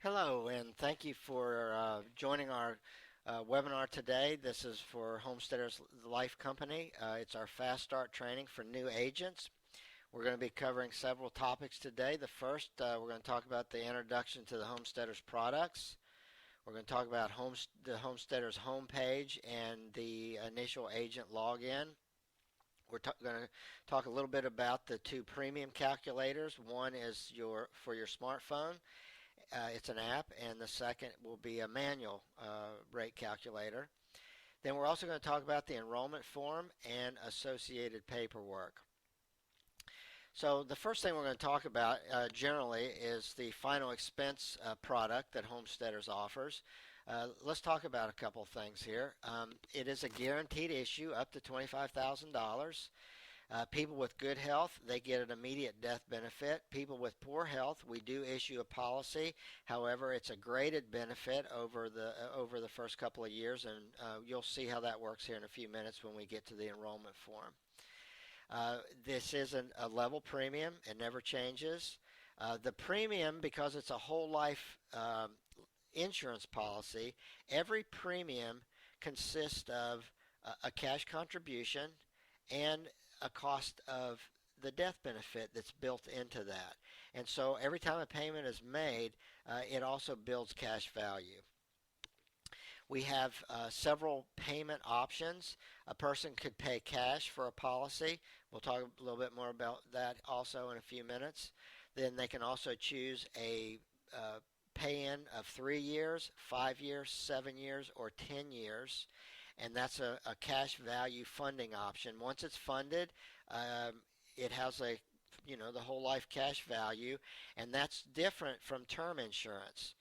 Hello, and thank you for joining our webinar today. This is for Homesteaders Life Company. It's our Fast Start training for new agents. We're going to be covering several topics today. The first, we're going to talk about the introduction to the Homesteaders products. We're going to talk about the Homesteaders homepage and the initial agent login. We're going to talk a little bit about the two premium calculators. One is for your smartphone. It's an app, and the second will be a manual rate calculator. Then we're also going to talk about the enrollment form and associated paperwork. So the first thing we're going to talk about generally is the final expense product that Homesteaders offers. Let's talk about a couple things here. It is a guaranteed issue up to $25,000. People with good health, they get an immediate death benefit. People with poor health, we do issue a policy. However, it's a graded benefit over the first couple of years, and you'll see how that works here in a few minutes when we get to the enrollment form. This isn't a level premium. It never changes. The premium, because it's a whole life insurance policy, every premium consists of a cash contribution and a cost of the death benefit that's built into that. And so every time a payment is made, it also builds cash value. We have several payment options. A person could pay cash for a policy. We'll talk a little bit more about that also in a few minutes. Then they can also choose a pay-in of 3 years, 5 years, 7 years, or 10 years. And that's a cash value funding option. Once it's funded, it has the whole life cash value, and that's different from term insurance.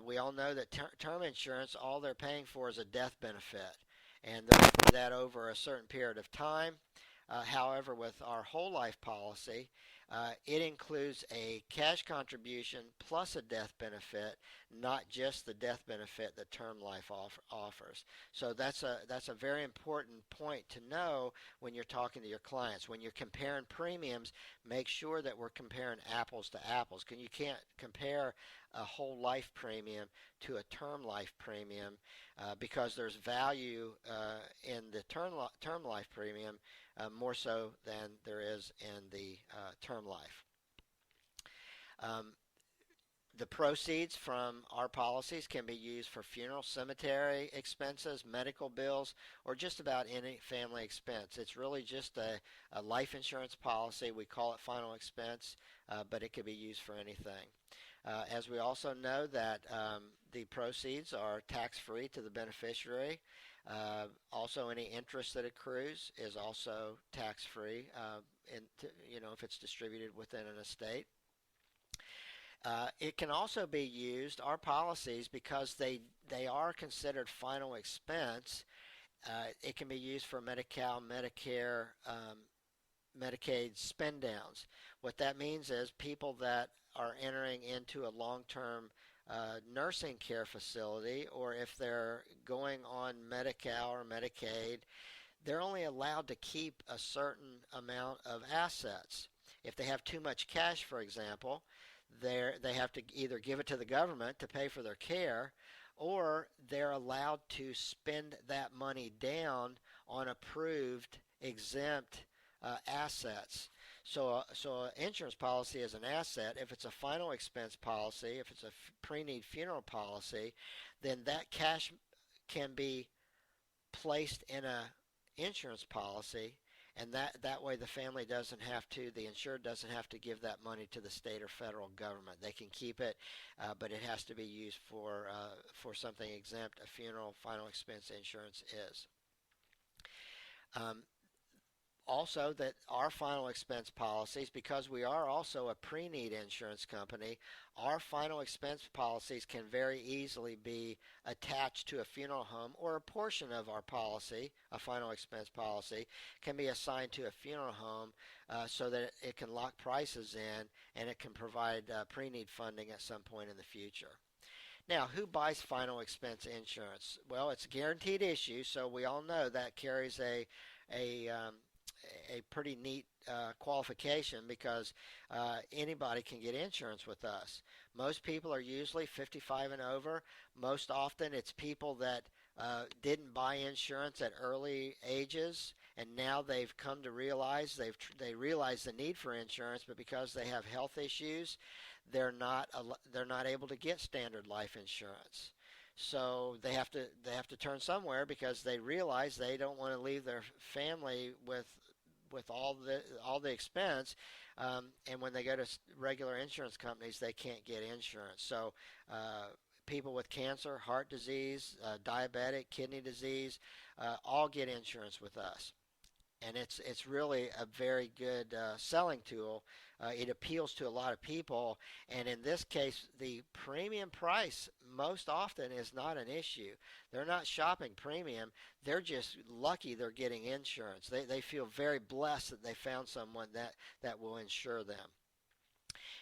We all know that term insurance, all they're paying for is a death benefit, and they'll do that over a certain period of time. However, with our whole life policy, it includes a cash contribution plus a death benefit, not just the death benefit that term life offers. So that's a very important point to know when you're talking to your clients. When you're comparing premiums, make sure that we're comparing apples to apples. You can't compare a whole life premium to a term life premium because there's value in the term life premium more so than there is in the term life. The proceeds from our policies can be used for funeral, cemetery expenses, medical bills, or just about any family expense. It's really just a life insurance policy. We call it final expense, but it could be used for anything. As we also know that the proceeds are tax-free to the beneficiary. Also, any interest that accrues is also tax-free, if it's distributed within an estate. It can also be used, our policies, because they are considered final expense. It can be used for Medi-Cal, Medicare, Medicaid spend downs. What that means is people that are entering into a long-term nursing care facility, or if they're going on Medi-Cal or Medicaid, they're only allowed to keep a certain amount of assets. If they have too much cash, for example, they have to either give it to the government to pay for their care, or they're allowed to spend that money down on approved exempt assets. So an insurance policy is an asset. If it's a final expense policy, if it's a pre-need funeral policy, then that cash can be placed in an insurance policy, and that way the insured doesn't have to give that money to the state or federal government. They can keep it, but it has to be used for something exempt a funeral final expense insurance is. Also, that our final expense policies, because we are also a pre-need insurance company, our final expense policies can very easily be attached to a funeral home, or a portion of our policy, a final expense policy, can be assigned to a funeral home so that it can lock prices in and it can provide pre-need funding at some point in the future. Now, who buys final expense insurance? Well, it's a guaranteed issue, so we all know that carries a a pretty neat qualification because anybody can get insurance with us. Most people are usually 55 and over. Most often it's people that didn't buy insurance at early ages, and now they've come to realize they realize the need for insurance, but because they have health issues, they're not able to get standard life insurance. So they have to turn somewhere because they realize they don't want to leave their family with all the expense, and when they go to regular insurance companies, they can't get insurance. So people with cancer, heart disease, diabetic, kidney disease, all get insurance with us, and it's really a very good selling tool. It appeals to a lot of people, and in this case, the premium price most often is not an issue. They're not shopping premium. They're just lucky they're getting insurance. They feel very blessed that they found someone that will insure them.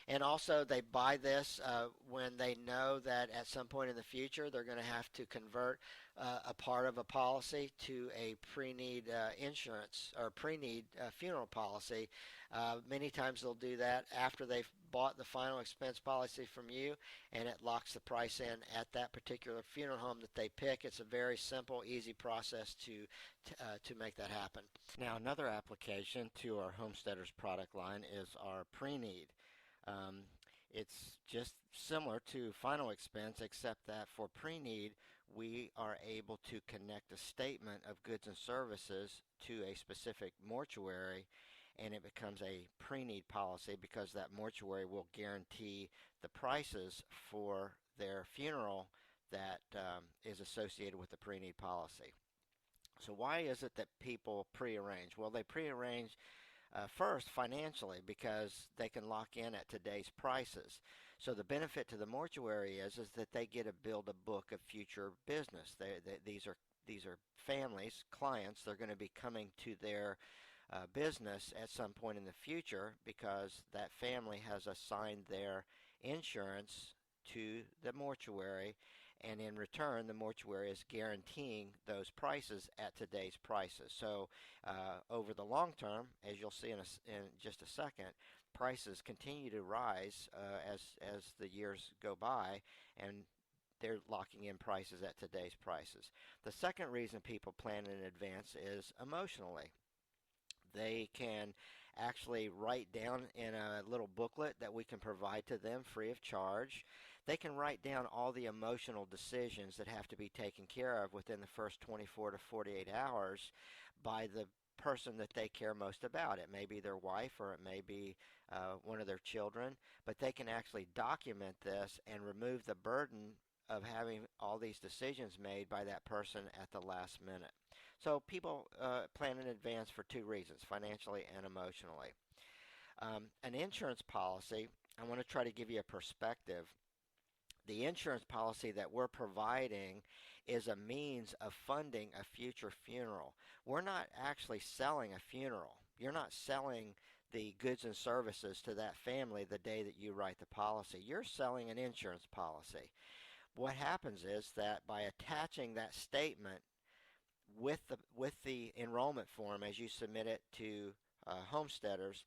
And also, they buy this when they know that at some point in the future they're going to have to convert a part of a policy to a pre-need insurance or pre-need funeral policy. Many times they'll do that after they've bought the final expense policy from you, and it locks the price in at that particular funeral home that they pick. It's a very simple, easy process to make that happen. Now, another application to our Homesteaders product line is our pre-need. Um, it's just similar to final expense, except that for pre-need, we are able to connect a statement of goods and services to a specific mortuary, and it becomes a pre-need policy because that mortuary will guarantee the prices for their funeral that is associated with the pre-need policy. So why is it that people pre-arrange? Well, they pre-arrange first, financially, because they can lock in at today's prices. So the benefit to the mortuary is that they get to build a book of future business. These are families, clients. They're going to be coming to their business at some point in the future because that family has assigned their insurance to the mortuary, and in return, the mortuary is guaranteeing those prices at today's prices. So over the long term, as you'll see in just a second, prices continue to rise as the years go by, and they're locking in prices at today's prices. The second reason people plan in advance is emotionally. They can actually write down in a little booklet that we can provide to them free of charge. They can write down all the emotional decisions that have to be taken care of within the first 24 to 48 hours by the person that they care most about. It may be their wife or it may be one of their children, but they can actually document this and remove the burden of having all these decisions made by that person at the last minute. So people plan in advance for two reasons, financially and emotionally. An insurance policy, I want to try to give you a perspective. The insurance policy that we're providing is a means of funding a future funeral. We're not actually selling a funeral. You're not selling the goods and services to that family the day that you write the policy. You're selling an insurance policy. What happens is that by attaching that statement with the enrollment form as you submit it to homesteaders,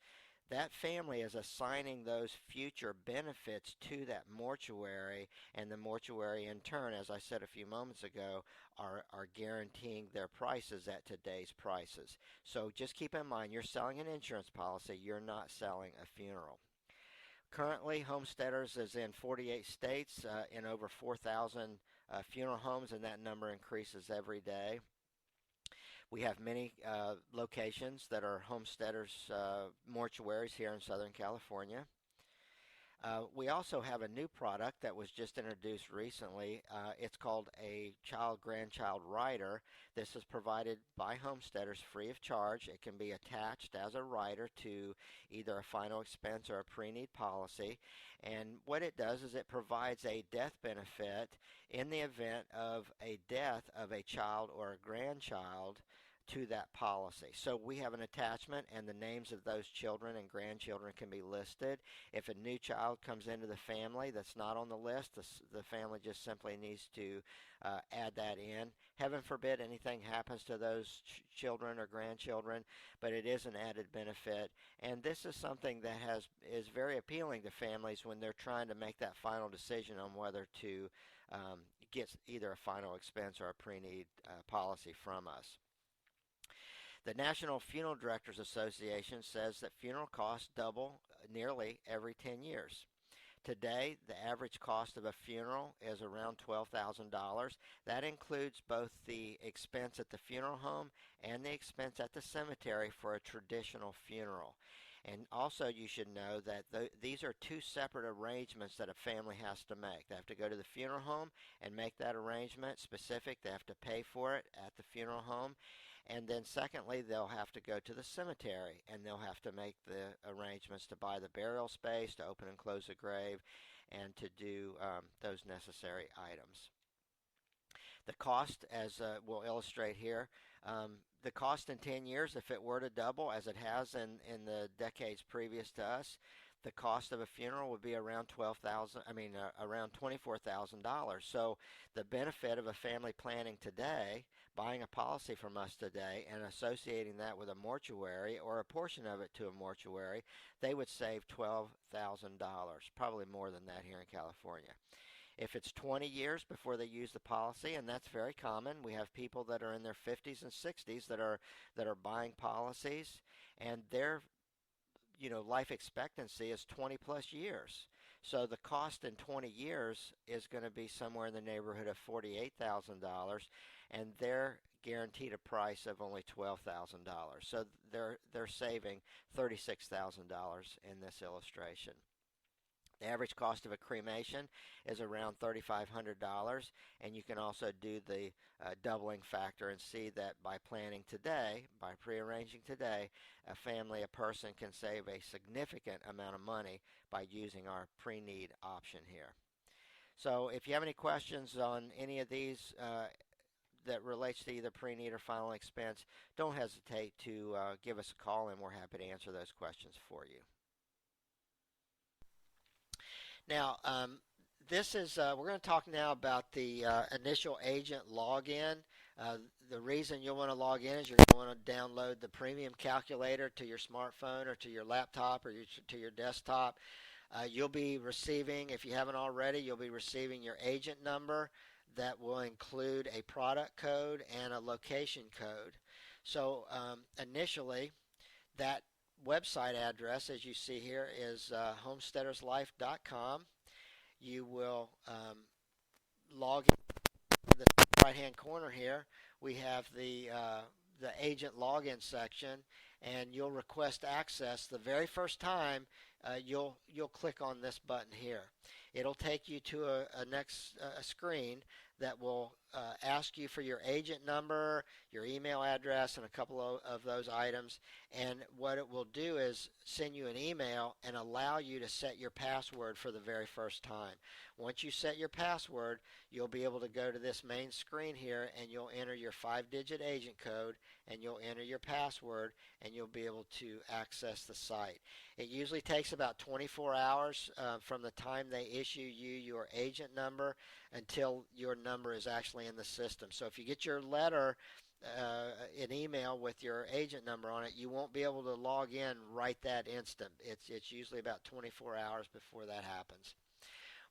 that family is assigning those future benefits to that mortuary, and the mortuary in turn, as I said a few moments ago, are guaranteeing their prices at today's prices. So just keep in mind, you're selling an insurance policy, you're not selling a funeral. Currently, Homesteaders is in 48 states, in over 4,000 funeral homes, and that number increases every day. We have many locations that are Homesteaders mortuaries here in Southern California. We also have a new product that was just introduced recently. It's called a child-grandchild rider. This is provided by Homesteaders free of charge. It can be attached as a rider to either a final expense or a pre-need policy. And what it does is it provides a death benefit in the event of a death of a child or a grandchild to that policy. So we have an attachment, and the names of those children and grandchildren can be listed. If a new child comes into the family that's not on the list, the family just simply needs to add that in. Heaven forbid anything happens to those children or grandchildren, but it is an added benefit. And this is something that is very appealing to families when they're trying to make that final decision on whether to get either a final expense or a pre-need policy from us. The National Funeral Directors Association says that funeral costs double nearly every 10 years. Today, the average cost of a funeral is around $12,000. That includes both the expense at the funeral home and the expense at the cemetery for a traditional funeral. And also you should know that these are two separate arrangements that a family has to make. They have to go to the funeral home and make that arrangement specific. They have to pay for it at the funeral home. And then secondly, they'll have to go to the cemetery, and they'll have to make the arrangements to buy the burial space, to open and close the grave, and to do those necessary items. The cost, as we'll illustrate here, the cost in 10 years, if it were to double, as it has in the decades previous to us, the cost of a funeral would be around around $24,000. So the benefit of a family planning today, buying a policy from us today, and associating that with a mortuary or a portion of it to a mortuary, they would save $12,000, probably more than that here in California. If it's 20 years before they use the policy, and that's very common, we have people that are in their 50s and 60s that are buying policies, and their life expectancy is 20 plus years. So the cost in 20 years is going to be somewhere in the neighborhood of $48,000, and they're guaranteed a price of only $12,000. So they're saving $36,000 in this illustration. The average cost of a cremation is around $3,500, and you can also do the doubling factor and see that by planning today, by prearranging today, a person can save a significant amount of money by using our pre-need option here. So if you have any questions on any of these that relates to either pre-need or final expense, don't hesitate to give us a call, and we're happy to answer those questions for you. Now, we're going to talk now about the initial agent login. The reason you'll want to log in is you're going to want to download the premium calculator to your smartphone or to your laptop or to your desktop. You'll be receiving, if you haven't already, you'll be receiving your agent number that will include a product code and a location code. So initially, that website address, as you see here, is homesteaderslife.com. You will log in the right-hand corner here. We have the agent login section, and you'll request access. The very first time, you'll click on this button here. It'll take you to a next screen that will ask you for your agent number, your email address, and a couple of those items. And what it will do is send you an email and allow you to set your password for the very first time. Once you set your password, you'll be able to go to this main screen here, and you'll enter your 5-digit agent code, and you'll enter your password, and you'll be able to access the site. It usually takes about 24 hours from the time they issue you your agent number until your number is actually in the system. So if you get your letter, an email with your agent number on it, you won't be able to log in right that instant. It's usually about 24 hours before that happens.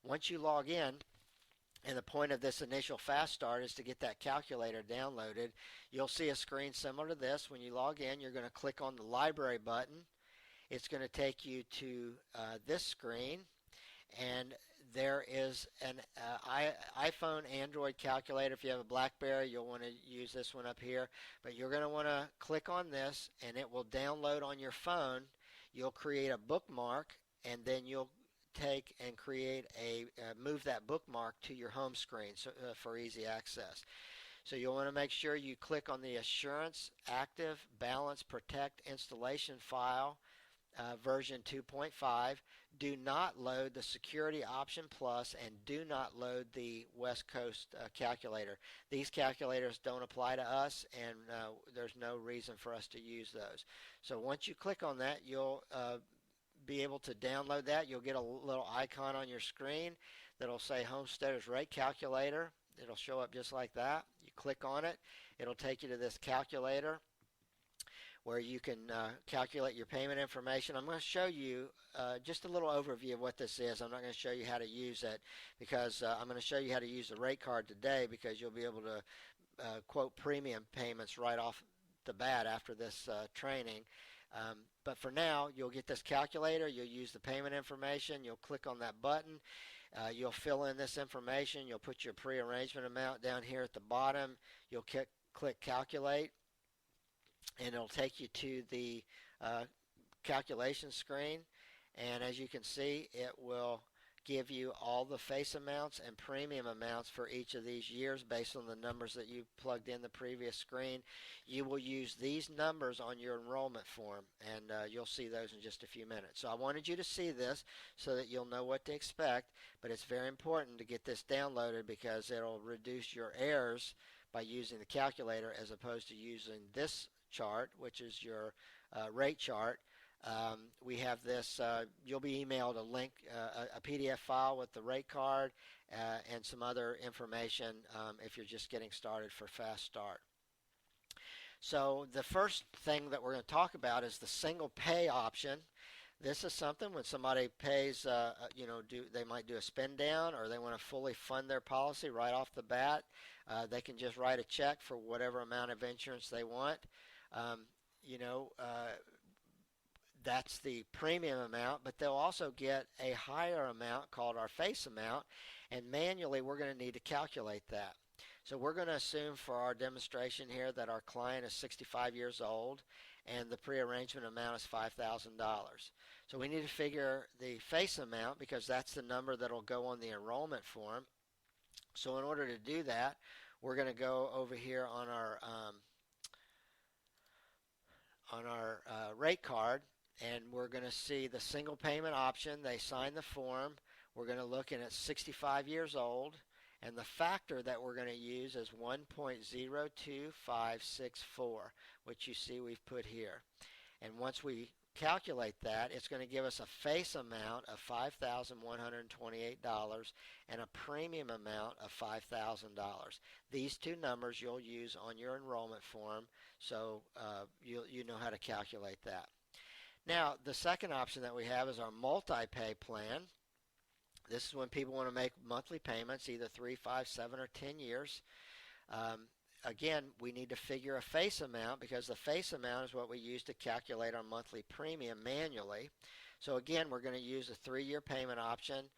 Once you log in, and the point of this initial fast start is to get that calculator downloaded, you'll see a screen similar to this. When you log in, you're going to click on the library button. It's going to take you to this screen, and there is an iPhone, Android calculator. If you have a BlackBerry, you'll want to use this one up here. But you're going to want to click on this, and it will download on your phone. You'll create a bookmark, and then you'll take and move that bookmark to your home screen for easy access. So you'll want to make sure you click on the Assurance Active Balance Protect installation file, version 2.5. do not load the Security Option Plus and do not load the West Coast calculator. These calculators don't apply to us, and there's no reason for us to use those. So once you click on that, you'll be able to download that. You'll get a little icon on your screen that'll say Homesteaders Rate Calculator. It'll show up just like that. You click on it. It'll take you to this calculator where you can calculate your payment information. I'm going to show you just a little overview of what this is. I'm not going to show you how to use it because I'm going to show you how to use the rate card today, because you'll be able to quote premium payments right off the bat after this training. But for now, you'll get this calculator. You'll use the payment information. You'll click on that button. You'll fill in this information. You'll put your pre-arrangement amount down here at the bottom. You'll click calculate, and it'll take you to the calculation screen. And as you can see, it will give you all the face amounts and premium amounts for each of these years based on the numbers that you plugged in the previous screen. You will use these numbers on your enrollment form, and you'll see those in just a few minutes. So I wanted you to see this so that you'll know what to expect, but it's very important to get this downloaded because it'll reduce your errors by using the calculator as opposed to using this chart, which is your rate chart. We have this, you'll be emailed a link, a PDF file with the rate card and some other information if you're just getting started for Fast Start. So the first thing that we're going to talk about is the single pay option. This is something when somebody pays, they might do a spend down, or they want to fully fund their policy right off the bat. They can just write a check for whatever amount of insurance they want. That's the premium amount, but they'll also get a higher amount called our face amount, and manually we're going to need to calculate that. So we're going to assume for our demonstration here that our client is 65 years old and the pre-arrangement amount is $5,000. So we need to figure the face amount because that's the number that will go on the enrollment form. So in order to do that, we're going to go over here on our rate card, and we're going to see the single payment option. They sign the form. We're going to look in at 65 years old, and the factor that we're going to use is 1.02564, which you see we've put here. And once we calculate that, it's going to give us a face amount of $5,128 and a premium amount of $5,000. These two numbers you'll use on your enrollment form, so you know how to calculate that. Now, the second option that we have is our multi-pay plan. This is when people want to make monthly payments, either 3, 5, 7, or 10 years. Again, we need to figure a face amount because the face amount is what we use to calculate our monthly premium manually. So again, we're going to use a 3-year payment option.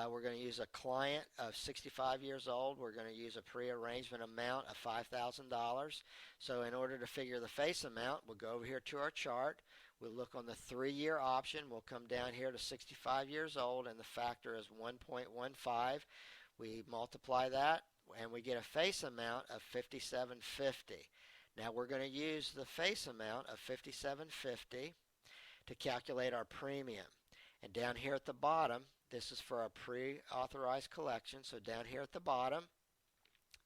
We're going to use a client of 65 years old. We're going to use a pre-arrangement amount of $5,000. So in order to figure the face amount, we'll go over here to our chart. We'll look on the 3-year option. We'll come down here to 65 years old, and the factor is 1.15. We multiply that, and we get a face amount of $5,750. Now we're going to use the face amount of $5,750 to calculate our premium. And down here at the bottom, this is for our pre-authorized collection. So down here at the bottom,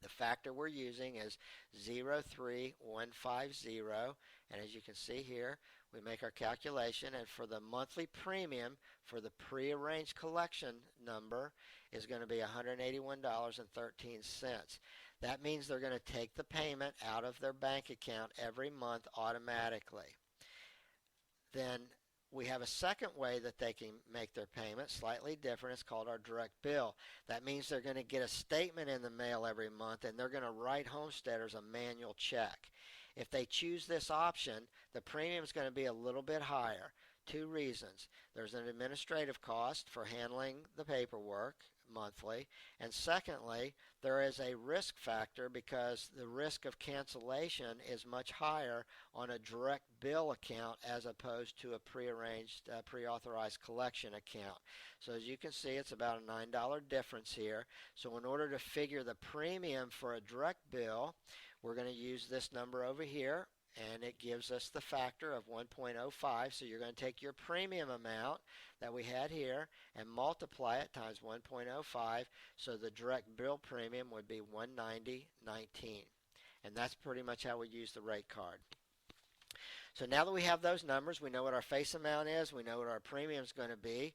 the factor we're using is 03150. And as you can see here, we make our calculation, and for the monthly premium for the pre-arranged collection number is going to be $181.13. That means they're going to take the payment out of their bank account every month automatically. Then we have a second way that they can make their payment, slightly different. It's called our direct bill. That means they're going to get a statement in the mail every month, and they're going to write Homesteaders a manual check. If they choose this option, the premium is going to be a little bit higher. 2 reasons. There's an administrative cost for handling the paperwork monthly, and secondly, there is a risk factor because the risk of cancellation is much higher on a direct bill account as opposed to a pre-arranged, pre-authorized collection account. So as you can see, it's about a $9 difference here. So in order to figure the premium for a direct bill, we're going to use this number over here, and it gives us the factor of 1.05. So you're going to take your premium amount that we had here and multiply it times 1.05. So the direct bill premium would be 190.19. And that's pretty much how we use the rate card. So now that we have those numbers, we know what our face amount is, we know what our premium is going to be,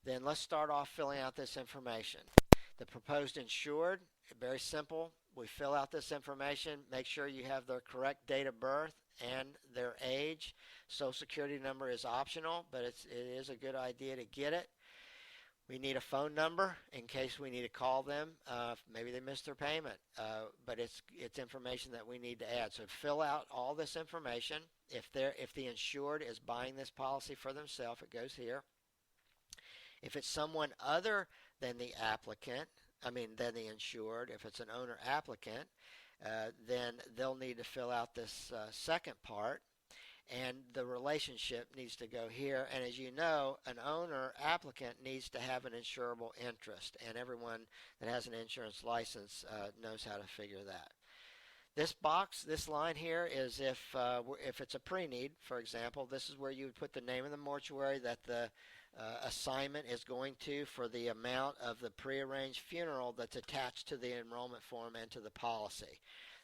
then let's start off filling out this information. The proposed insured, very simple. We fill out this information, make sure you have their correct date of birth and their age. Social Security number is optional, but it is a good idea to get it. We need a phone number in case we need to call them. Maybe they missed their payment, but it's information that we need to add. So fill out all this information. If the insured is buying this policy for themselves, it goes here. If it's someone other than the applicant, than the insured, if it's an owner applicant, then they'll need to fill out this second part. And the relationship needs to go here. And as you know, an owner applicant needs to have an insurable interest. And everyone that has an insurance license knows how to figure that. This box, this line here is if it's a pre-need, for example, this is where you would put the name of the mortuary that the assignment is going to for the amount of the prearranged funeral that's attached to the enrollment form and to the policy.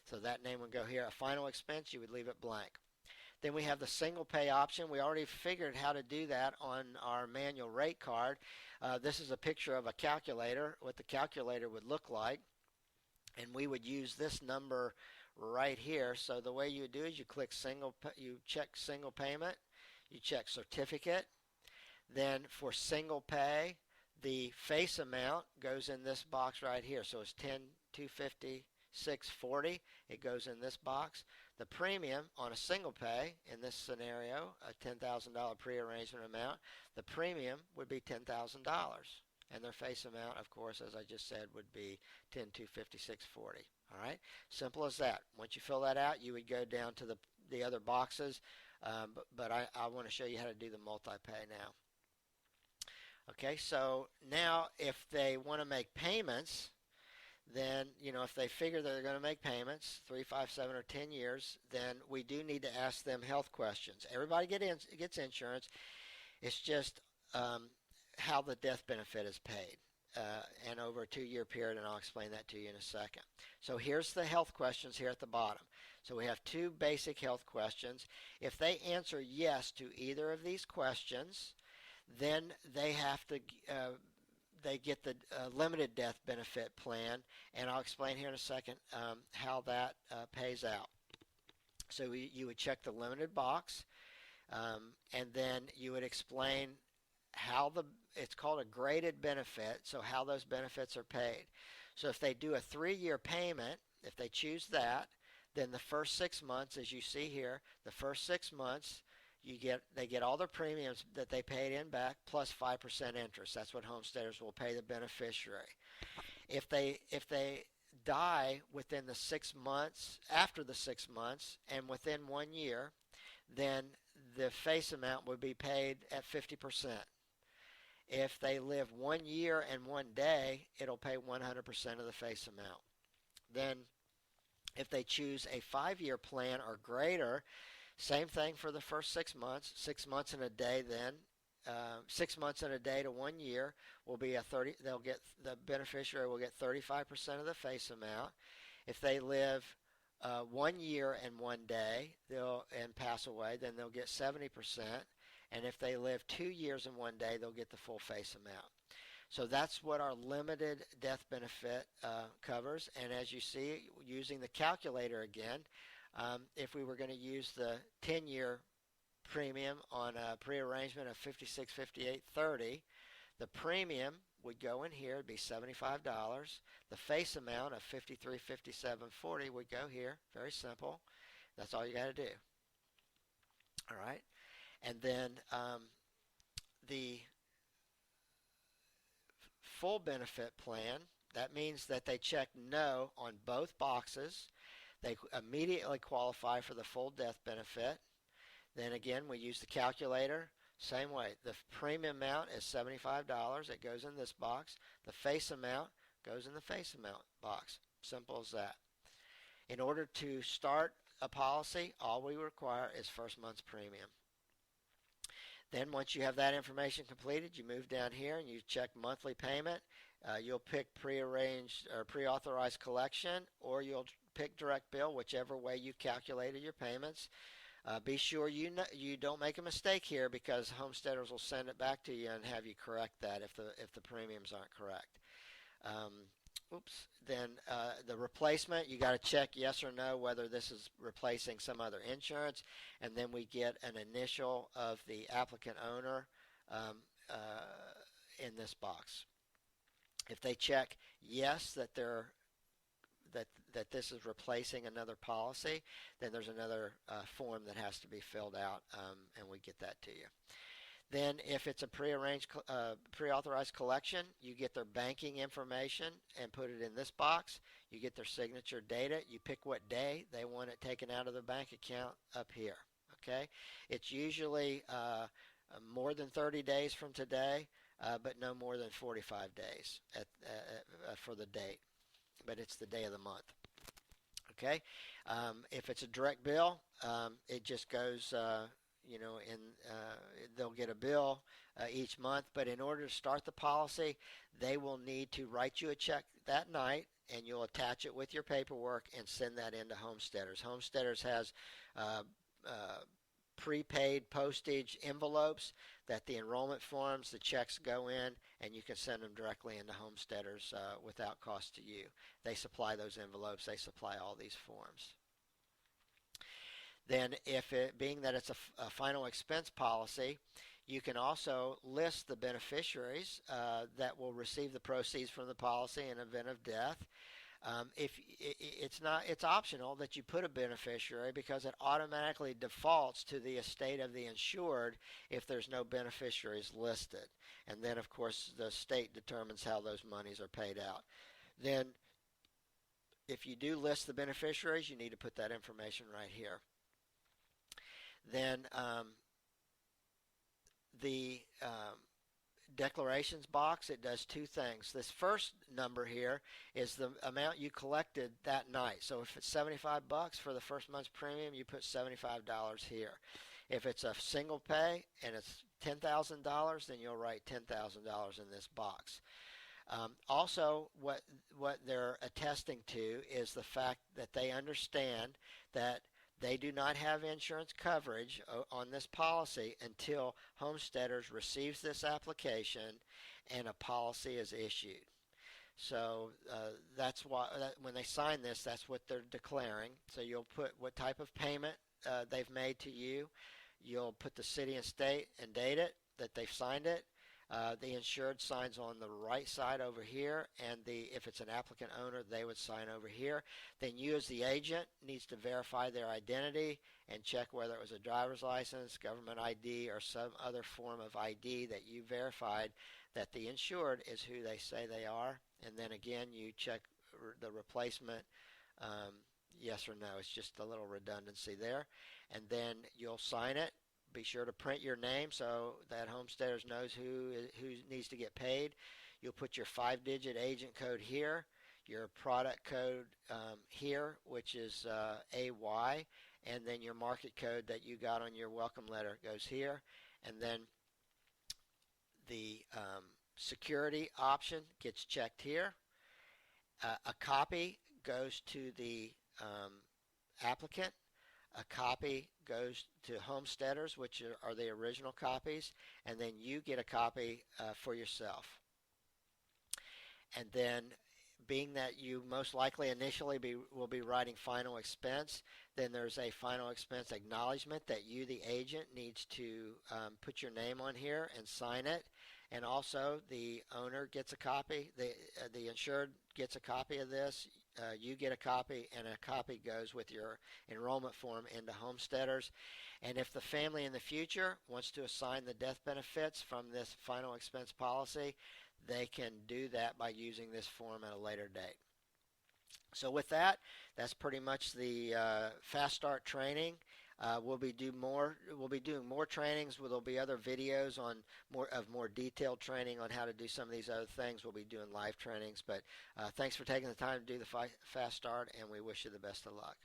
So that name would go here. A final expense, you would leave it blank. Then we have the single pay option. We already figured how to do that on our manual rate card. This is a picture of a calculator, what the calculator would look like. And we would use this number right here. So the way you would do is you check single payment, you check certificate. Then for single pay, the face amount goes in this box right here. So it's $10,256.40. It goes in this box. The premium on a single pay, in this scenario, a $10,000 pre-arrangement amount, the premium would be $10,000. And their face amount, of course, as I just said, would be $10,256.40. All right? Simple as that. Once you fill that out, you would go down to the other boxes. But I want to show you how to do the multi-pay now. Okay, so now if they want to make payments, then, if they figure that they're going to make payments, 3, 5, 7, or 10 years, then we do need to ask them health questions. Everybody gets insurance. It's just how the death benefit is paid and over a 2-year period, and I'll explain that to you in a second. So here's the health questions here at the bottom. So we have 2 basic health questions. If they answer yes to either of these questions, then they have to they get the limited death benefit plan, and I'll explain here in a second how that pays out. So you would check the limited box, and then you would explain how it's called a graded benefit, so how those benefits are paid. So if they do a 3-year payment, if they choose that, then the first 6 months, as you see here, the first 6 months, they get all their premiums that they paid in back plus 5% interest. That's what Homesteaders will pay the beneficiary. If they die within the 6 months, after the 6 months, and within 1 year, then the face amount would be paid at 50%. If they live 1 year and 1 day, it'll pay 100% of the face amount. Then if they choose a 5-year plan or greater, same thing for the first 6 months. 6 months and a day, then 6 months and a day to 1 year will be the beneficiary will get 35% of the face amount. If they live 1 year and 1 day and pass away, then they'll get 70%. And if they live 2 years and 1 day, they'll get the full face amount. So that's what our limited death benefit covers. And as you see, using the calculator again, if we were going to use the 10-year premium on a prearrangement of $56.58.30, the premium would go in here, it'd be $75. The face amount of $53.57.40 would go here. Very simple. That's all you got to do. All right. And then the full benefit plan, that means that they check no on both boxes. They immediately qualify for the full death benefit. Then again, we use the calculator. Same way. The premium amount is $75. It goes in this box. The face amount goes in the face amount box. Simple as that. In order to start a policy, all we require is first month's premium. Then once you have that information completed, you move down here and you check monthly payment. You'll pick prearranged or pre-authorized collection, or you'll pick direct bill, whichever way you calculated your payments. Be sure you don't make a mistake here, because Homesteaders will send it back to you and have you correct that if the premiums aren't correct. Then the replacement, you got to check yes or no whether this is replacing some other insurance, and then we get an initial of the applicant owner in this box. If they check yes that this is replacing another policy, then there's another form that has to be filled out, and we get that to you. Then if it's a pre-authorized collection, you get their banking information and put it in this box. You get their signature data. You pick what day they want it taken out of the bank account up here. Okay, it's usually more than 30 days from today, but no more than 45 days for the date. But it's the day of the month. Okay, if it's a direct bill, it just goes, they'll get a bill each month. But in order to start the policy, they will need to write you a check that night, and you'll attach it with your paperwork and send that into Homesteaders. Homesteaders has prepaid postage envelopes that the enrollment forms, the checks go in, and you can send them directly into Homesteaders without cost to you. They supply those envelopes. They supply all these forms. Then being that it's a final expense policy, you can also list the beneficiaries that will receive the proceeds from the policy in event of death. It's optional that you put a beneficiary, because it automatically defaults to the estate of the insured if there's no beneficiaries listed. And then, of course, the state determines how those monies are paid out. Then, if you do list the beneficiaries, you need to put that information right here. Then the declarations box, it does two things. This first number here is the amount you collected that night. So if it's $75 for the first month's premium, you put $75 here. If it's a single pay and it's $10,000, then you'll write $10,000 in this box. Also, what they're attesting to is the fact that they understand that they do not have insurance coverage on this policy until Homesteaders receives this application and a policy is issued. So that's why when they sign this, that's what they're declaring. So you'll put what type of payment they've made to you. You'll put the city and state and date it that they've signed it. The insured signs on the right side over here, and if it's an applicant owner, they would sign over here. Then you, as the agent, needs to verify their identity and check whether it was a driver's license, government ID, or some other form of ID that you verified that the insured is who they say they are. And then again, you check the replacement, yes or no. It's just a little redundancy there. And then you'll sign it. Be sure to print your name so that Homesteaders knows who needs to get paid. You'll put your 5-digit agent code here, your product code here, which is AY, and then your market code that you got on your welcome letter goes here. And then the security option gets checked here. A copy goes to the applicant. A copy goes to Homesteaders, which are the original copies, and then you get a copy for yourself. And then, being that you most likely initially will be writing final expense, then there's a final expense acknowledgement that you, the agent, needs to put your name on here and sign it. And also, the owner gets a copy. The insured gets a copy of this. You get a copy, and a copy goes with your enrollment form into Homesteaders. And if the family in the future wants to assign the death benefits from this final expense policy, they can do that by using this form at a later date. So with that, that's pretty much the Fast Start training. We'll be doing more trainings. There'll be other videos on more detailed training on how to do some of these other things. We'll be doing live trainings. But thanks for taking the time to do the Fast Start, and we wish you the best of luck.